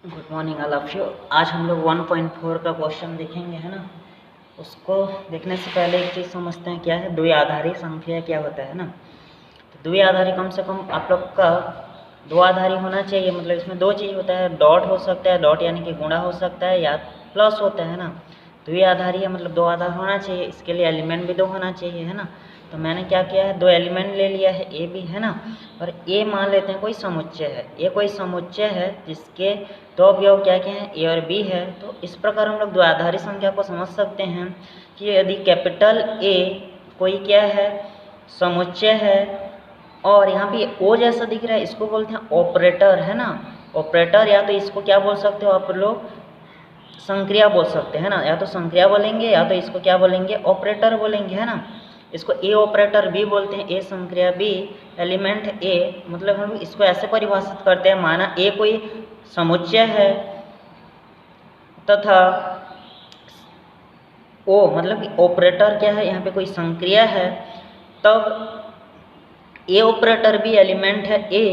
Good morning all of you. आज हम लोग 1.4 का क्वेश्चन देखेंगे, है ना। उसको देखने से पहले एक चीज़ समझते हैं, क्या है द्विआधारी संख्या क्या होता है ना। तो द्विआधारी कम से कम आप लोग का दो आधारी होना चाहिए, मतलब इसमें दो चीज़ होता है, डॉट हो सकता है, डॉट यानी कि गुणा हो सकता है, या प्लस होता है ना। द्विआधारी है मतलब दो आधार होना चाहिए, इसके लिए एलिमेंट भी दो होना चाहिए, है ना। तो मैंने क्या किया है, दो एलिमेंट ले लिया है, ए भी है ना, और ए मान लेते हैं कोई समुच्चय है। ए कोई समुच्चय है जिसके दो अवयव क्या क्या हैं, ए और बी है। तो इस प्रकार हम लोग द्विआधारी संख्या को समझ सकते हैं कि यदि कैपिटल ए कोई क्या है, समुच्चय है, और यहाँ पे ओ जैसा दिख रहा है, इसको बोलते हैं ऑपरेटर, है ना। ऑपरेटर, या तो इसको क्या बोल सकते हो आप लोग, संक्रिया बोल सकते हैं ना, या तो संक्रिया बोलेंगे या तो इसको क्या बोलेंगे, ऑपरेटर बोलेंगे, है ना। इसको ए ऑपरेटर बी बोलते हैं, ए संक्रिया बी एलिमेंट ए। मतलब हम इसको ऐसे परिभाषित करते हैं, माना ए कोई समुच्चय है तथा ओ मतलब कि ऑपरेटर क्या है, यहाँ पे कोई संक्रिया है, तब ए ऑपरेटर भी एलिमेंट है A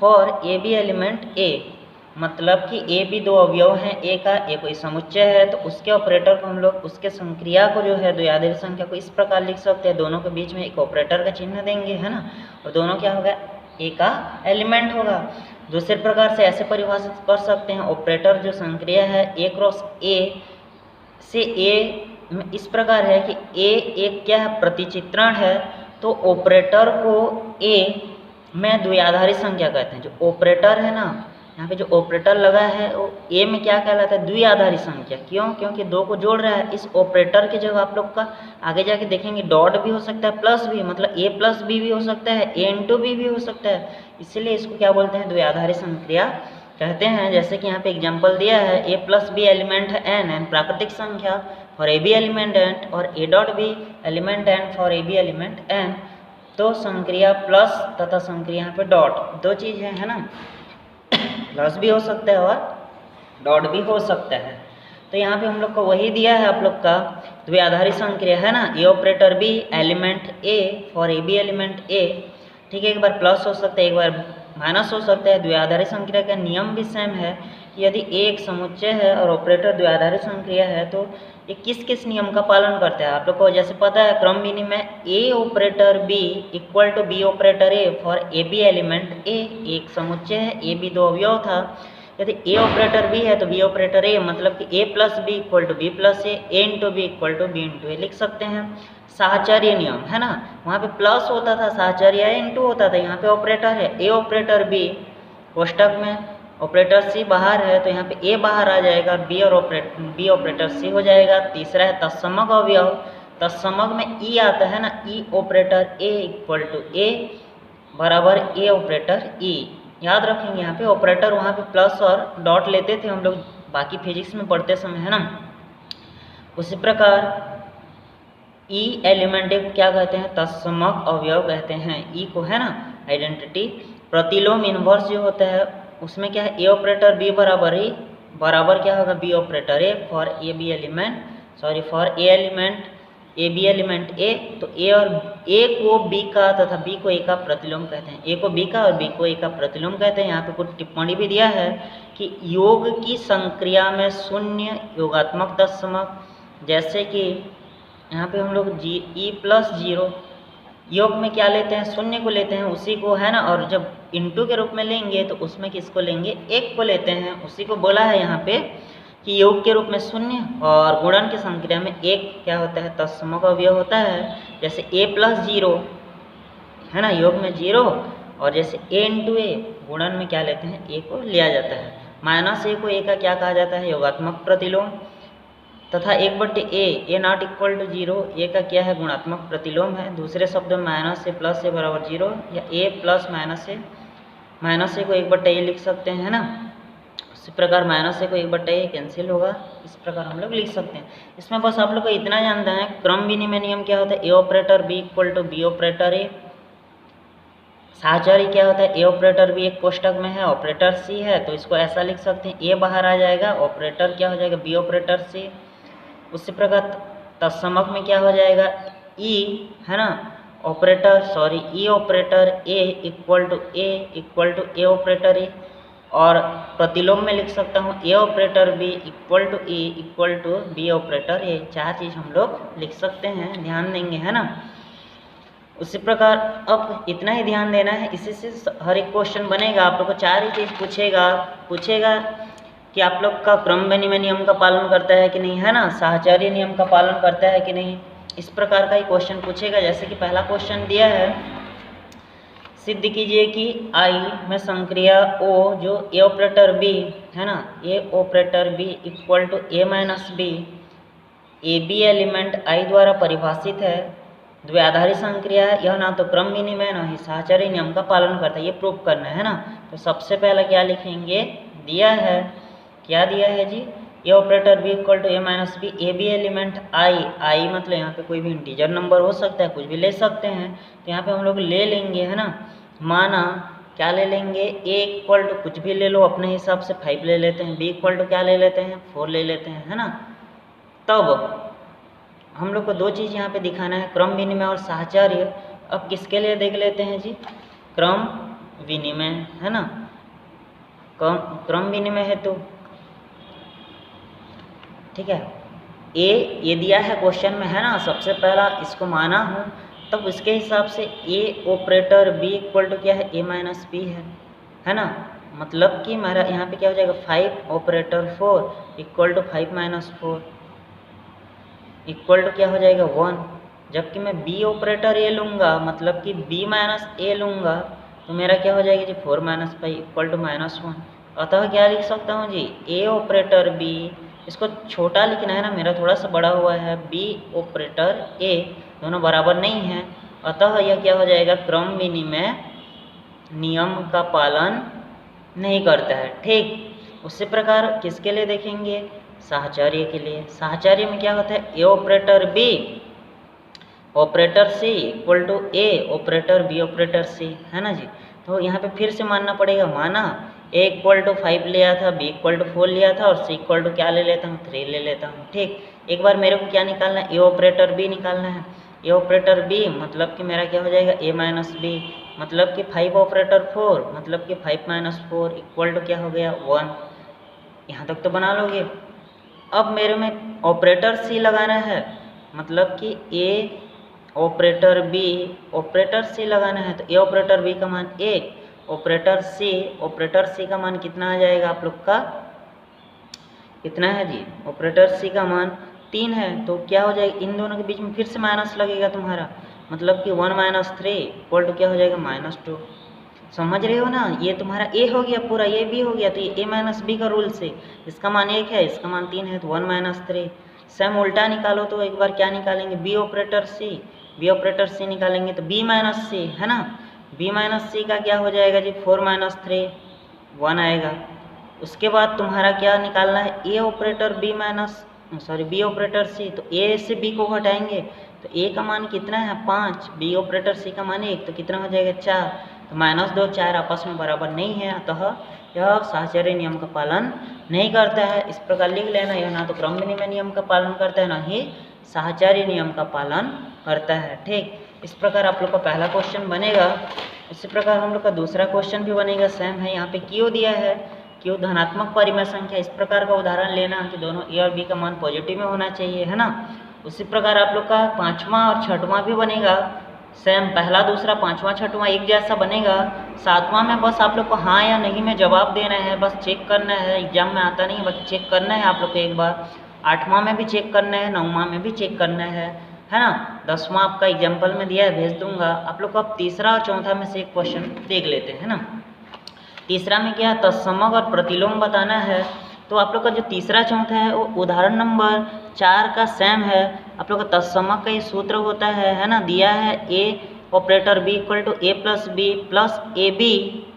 for A B element A. मतलब कि ए भी दो अवयव हैं ए का, ए कोई समुच्चय है, तो उसके ऑपरेटर को हम लोग उसके संक्रिया को जो है द्विआधारी संख्या को इस प्रकार लिख सकते हैं, दोनों के बीच में एक ऑपरेटर का चिन्ह देंगे, है ना, और दोनों क्या होगा, ए का एलिमेंट होगा। दूसरे प्रकार से ऐसे परिभाषित कर सकते हैं, ऑपरेटर जो संक्रिया है ए क्रॉस ए से ए इस प्रकार है कि ए एक क्या है, प्रतिचित्रण है, तो ऑपरेटर को ए में द्विआधारी संख्या कहते हैं। जो ऑपरेटर है ना, यहाँ पे जो ऑपरेटर लगा है वो ए में क्या कहलाता है, द्विआधारी संख्या। क्यों? क्योंकि दो को जोड़ रहा है। इस ऑपरेटर की जगह आप लोग का आगे जाके देखेंगे डॉट भी हो सकता है, प्लस भी, मतलब ए प्लस बी भी हो सकता है, ए इंटू बी भी हो सकता है। इसीलिए इसको क्या बोलते हैं, द्विआधारी संक्रिया कहते हैं। जैसे कि यहाँ पे एग्जाम्पल दिया है, ए प्लस बी एलिमेंट है एन, एन प्राकृतिक संख्या for A B element N, और A dot B element N for A B element N. तो संक्रिया प्लस तथा संक्रिया यहाँ पे डॉट, दो चीज़ है ना, प्लस भी हो सकता है और डॉट भी हो सकता है। तो यहाँ पे हम लोग को वही दिया है आप लोग का द्विआधारी संक्रिया, है ना, A operator B element A for A B element A. ठीक है, एक बार प्लस हो सकता है, एक बार माइनस हो सकता है। द्विआधारी संक्रिया का नियम भी सेम है कि यदि ए एक समुच्चय है और ऑपरेटर द्विआधारी संक्रिया है तो ये किस किस नियम का पालन करता है आप लोग को जैसे पता है, क्रम विनिमय A operator B equal to B operator A for A B element A. एक समुच्चय है, ए बी दो अवयव था, यदि ए ऑपरेटर बी है तो बी ऑपरेटर ए, मतलब कि A plus B equal to B plus A into B equal to B into A लिख सकते हैं। साहचर्य नियम, है ना, वहाँ पे प्लस होता था, साहचर्य इंटू होता था, यहाँ पे ऑपरेटर है ए ऑपरेटर बी, कोष्टक में ऑपरेटर सी बाहर है तो यहाँ पे ए बाहर आ जाएगा, बी ऑपरेटर सी हो जाएगा। तीसरा है तत्समक अवयव, तत्समक में ई आता है ना, ई ऑपरेटर ए इक्वल टू ए बराबर ए ऑपरेटर ई। याद रखेंगे यहाँ पे ऑपरेटर वहाँ पे प्लस और डॉट लेते थे हम लोग बाकी फिजिक्स में पढ़ते समय, है ना। उसी प्रकार ई एलिमेंट को क्या कहते हैं, तत्समक अवयव कहते हैं ई को, है ना, आइडेंटिटी। प्रतिलोम इनवर्स जो होता है उसमें क्या है, ए ऑपरेटर बी बराबर ही बराबर क्या होगा, B operator A for A B element, sorry for A element A B element A. तो ए और ए को बी का तथा बी को ए का प्रतिलोम कहते हैं, ए को बी का और बी को ए का प्रतिलोम कहते हैं। यहाँ पे कुछ टिप्पणी भी दिया है कि योग की संक्रिया में शून्य योगात्मक तत्समक, जैसे कि यहाँ पे हम लोग ई प्लस जीरो योग में क्या लेते हैं, शून्य को लेते हैं उसी को, है ना, और जब इंटू के रूप में लेंगे तो उसमें किसको लेंगे, एक को लेते हैं, उसी को बोला है यहाँ पे कि योग के रूप में शून्य और गुणन की संक्रिया में एक क्या होता है, तत्समक अवयव होता है। जैसे ए प्लस जीरो, है ना, योग में जीरो, और जैसे ए इंटू ए गुणन में क्या लेते हैं, ए को लिया जाता है। माइनस ए को ए का क्या कहा जाता है, योगात्मक प्रतिलोम, तथा एक बट्टे ए नॉट इक्वल टू जीरो, ए का क्या है, गुणात्मक प्रतिलोम है। दूसरे शब्द में माइनस ए प्लस ए बराबर जीरो, या ए प्लस माइनस ए को एक बट्टे ए लिख सकते हैं, है ना। इसी प्रकार माइनस ए को एक बट्टे ए कैंसिल होगा, इस प्रकार हम लोग लिख सकते हैं। इसमें बस आप लोग को इतना जानना है, क्रम विनिमय नियम क्या होता है, A operator B equal to B operator A. साहचर्य क्या होता है, ए ऑपरेटर बी एक कोष्टक में है, ऑपरेटर सी है, तो इसको ऐसा लिख सकते हैं, ए बाहर आ जाएगा, ऑपरेटर क्या हो जाएगा, बी ऑपरेटर सी। उसी प्रकार तत्समक में क्या हो जाएगा, ई, है ना, operator, sorry E operator A equal to A operator A. और प्रतिलोम में लिख सकता हूँ A operator B equal to A equal to B operator A. चार चीज़ हम लोग लिख सकते हैं, ध्यान देंगे, है ना। उसी प्रकार अब इतना ही ध्यान देना है, इसी से हर एक क्वेश्चन बनेगा। आप लोग को चार ही चीज़ पूछेगा कि आप लोग का क्रम विनिमय नियम का पालन करता है कि नहीं, है ना, साहचर्य नियम का पालन करता है कि नहीं, इस प्रकार का ही क्वेश्चन पूछेगा। जैसे कि पहला क्वेश्चन दिया है, सिद्ध कीजिए कि आई में संक्रिया ओ जो ए ऑपरेटर बी है ना, A operator B equal to A minus B, A B element I द्वारा परिभाषित है, द्वैआधारी संक्रिया है, यह ना तो क्रम विनिमय ना ही साहचर्य नियम का पालन करता है। ये प्रूफ करना है ना। तो सबसे पहला क्या लिखेंगे, दिया है, क्या दिया है जी, A operator B equal to A minus B, A B element I मतलब यहाँ पे कोई भी इंटीजर नंबर हो सकता है, कुछ भी ले सकते हैं। तो यहाँ पे हम लोग ले लेंगे, है ना, माना क्या ले लेंगे, ए इक्वल टू कुछ भी ले लो अपने हिसाब से, 5 ले लेते हैं, बी इक्वल टू क्या ले लेते हैं, 4 ले लेते हैं, है ना। तब हम लोग को दो चीज़ यहाँ पे दिखाना है, क्रम विनिमय और साहचर्य। अब किसके लिए देख लेते हैं जी, क्रम विनिमय, है ना, क्रम विनिमय है तो ठीक है। ए ये दिया है क्वेश्चन में, है ना, सबसे पहला इसको माना हूँ, तब उसके हिसाब से ए ऑपरेटर बी इक्वल टू क्या है, ए माइनस बी है ना। मतलब कि मेरा यहाँ पे क्या हो जाएगा, 5 operator 4 equal to 5 minus 4 equal to क्या हो जाएगा 1। जबकि मैं बी ऑपरेटर ए लूँगा, मतलब कि बी माइनस ए लूँगा, तो मेरा क्या हो जाएगा जी 4 माइनस 5 इक्वल टू माइनस 1। अतः क्या लिख सकता हूँ जी, ए ऑपरेटर बी, इसको छोटा लिखना है ना, मेरा थोड़ा सा बड़ा हुआ है, बी ऑपरेटर ए, दोनों बराबर नहीं है, अतः यह क्या हो जाएगा, क्रम विनिमय नियम का पालन नहीं करता है। ठीक उसी प्रकार किसके लिए देखेंगे, साहचर्य के लिए। साहचर्य में क्या होता है, A operator B operator C equal to A operator B operator C, है ना जी। तो यहाँ पे फिर से मानना पड़ेगा, माना ए इक्वल टू 5 लिया था, बी इक्वल टू 4 लिया था, और सी इक्वल टू क्या ले लेता हूँ, 3 ले लेता हूँ। ठीक, एक बार मेरे को क्या निकालना है, ए ऑपरेटर बी निकालना है। ए ऑपरेटर बी मतलब कि मेरा क्या हो जाएगा, ए माइनस बी, मतलब कि 5 ऑपरेटर 4 मतलब कि 5 माइनस 4 इक्वल टू क्या हो गया 1। यहाँ तक तो बना लोगे। अब मेरे में ऑपरेटर सी लगाना है, मतलब कि ए ऑपरेटर सी लगाना है, तो ए ऑपरेटर बी का मान 1, ऑपरेटर सी का मान कितना आ जाएगा आप लोग का, कितना है जी, ऑपरेटर सी का मान 3 है। तो क्या हो जाएगा, इन दोनों के बीच में फिर से माइनस लगेगा तुम्हारा, मतलब कि 1 माइनस 3 इक्वल टू क्या हो जाएगा -2। समझ रहे हो ना, ये तुम्हारा ए हो गया पूरा, ये बी हो गया, तो ये ए माइनस बी का रूल से इसका मान 1 है, इसका मान 3 है, तो 1 माइनस 3। सेम उल्टा निकालो तो एक बार क्या निकालेंगे, बी ऑपरेटर सी निकालेंगे तो बी माइनस सी, है ना, बी माइनस सी का क्या हो जाएगा जी 4 माइनस 3 1 आएगा। उसके बाद तुम्हारा क्या निकालना है, ए ऑपरेटर बी ऑपरेटर सी, तो ए से बी को घटाएंगे तो ए का मान कितना है 5, बी ऑपरेटर सी का मान 1, तो कितना हो जाएगा 4, तो -2 4 आपस में बराबर नहीं है, अतः यह साहचर्य नियम का पालन नहीं करता है। इस प्रकार लिख लेना, यह ना तो क्रम विनिमय नियम का पालन करता है, ना ही साहचर्य नियम का पालन करता है। ठीक, इस प्रकार आप लोग का पहला क्वेश्चन बनेगा। इसी प्रकार हम लोग का दूसरा क्वेश्चन भी बनेगा, सेम है। यहाँ पे क्यू दिया है, क्यू धनात्मक परिमेय संख्या, इस प्रकार का उदाहरण लेना कि दोनों ए और बी का मान पॉजिटिव में होना चाहिए, है ना। उसी प्रकार आप लोग का पाँचवा और छठवां भी बनेगा, सेम पहला दूसरा पाँचवा छठवां एक जैसा बनेगा। सातवां में बस आप लोग को हाँ या नहीं में जवाब देना है, बस चेक करना है, एग्जाम में आता नहीं, बस चेक करना है आप लोग को एक बार। आठवां में भी चेक करना है, नौवां में भी चेक करना है ना। 10वां आपका एग्जाम्पल में दिया है, भेज दूंगा आप लोग को। अब तीसरा और चौथा में से एक क्वेश्चन देख लेते हैं, है ना। तीसरा में क्या, तत्समक और प्रतिलोम बताना है। तो आप लोग का जो तीसरा चौथा है वो उदाहरण नंबर 4 का सेम है। आप लोग का तत्समक का ये सूत्र होता है ना, दिया है A operator B equal to A plus B plus A B,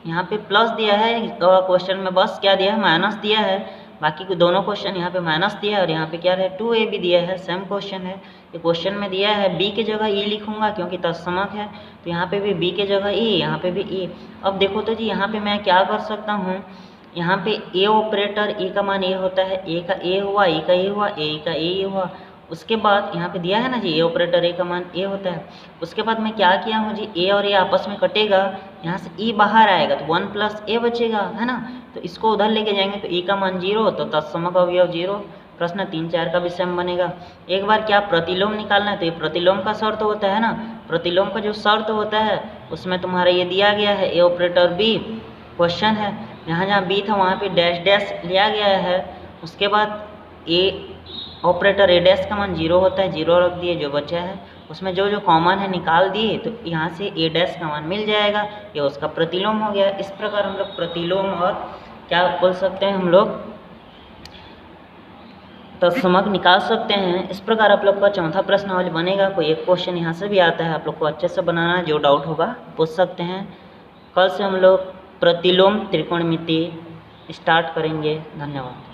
यहाँ पे प्लस दिया है, क्वेश्चन में बस क्या दिया है माइनस दिया है, बाकी के दोनों क्वेश्चन यहाँ पे माइनस दिया है और यहाँ पे क्या है 2ab दिया है, सेम क्वेश्चन है। ये क्वेश्चन में दिया है b के जगह e लिखूंगा क्योंकि तत्समक है, तो यहाँ पे भी b के जगह e, यहाँ पे भी e। अब देखो तो जी यहाँ पे मैं क्या कर सकता हूँ, यहाँ पे a ऑपरेटर e का मान a होता है, a का a हुआ, e का e हुआ, a का a हुआ, उसके बाद यहाँ पे दिया है ना जी ए ऑपरेटर, ए का मान ए होता है। उसके बाद मैं क्या किया हूँ जी, ए और ए आपस में कटेगा, यहाँ से ई बाहर आएगा तो 1 प्लस ए बचेगा, है ना। तो इसको उधर लेके जाएंगे तो ई का मान 0, तो तत्समक अवयव 0। प्रश्न 3-4 का भी सेम बनेगा। एक बार क्या प्रतिलोम निकालना है, तो ये प्रतिलोम का शर्त होता है ना। प्रतिलोम का जो शर्त होता है उसमें तुम्हारा ये दिया गया है ए ऑपरेटर बी, क्वेश्चन है यहाँ जहाँ बी था वहाँ पे डैश डैश लिया गया है। उसके बाद ए ऑपरेटर ए डैश का मान 0 होता है, 0 रख दिए, जो बचा है उसमें जो जो कॉमन है निकाल दिए, तो यहाँ से ए डैश का मान मिल जाएगा, ये उसका प्रतिलोम हो गया। इस प्रकार हम लोग प्रतिलोम और क्या बोल सकते हैं हम लोग तत्समक निकाल सकते हैं। इस प्रकार आप लोग का चौथा प्रश्नावली बनेगा। कोई एक क्वेश्चन यहाँ से भी आता है, आप लोग को अच्छे से बनाना है, जो डाउट होगा पूछ सकते हैं। कल से हम लोग प्रतिलोम त्रिकोणमिति स्टार्ट करेंगे। धन्यवाद।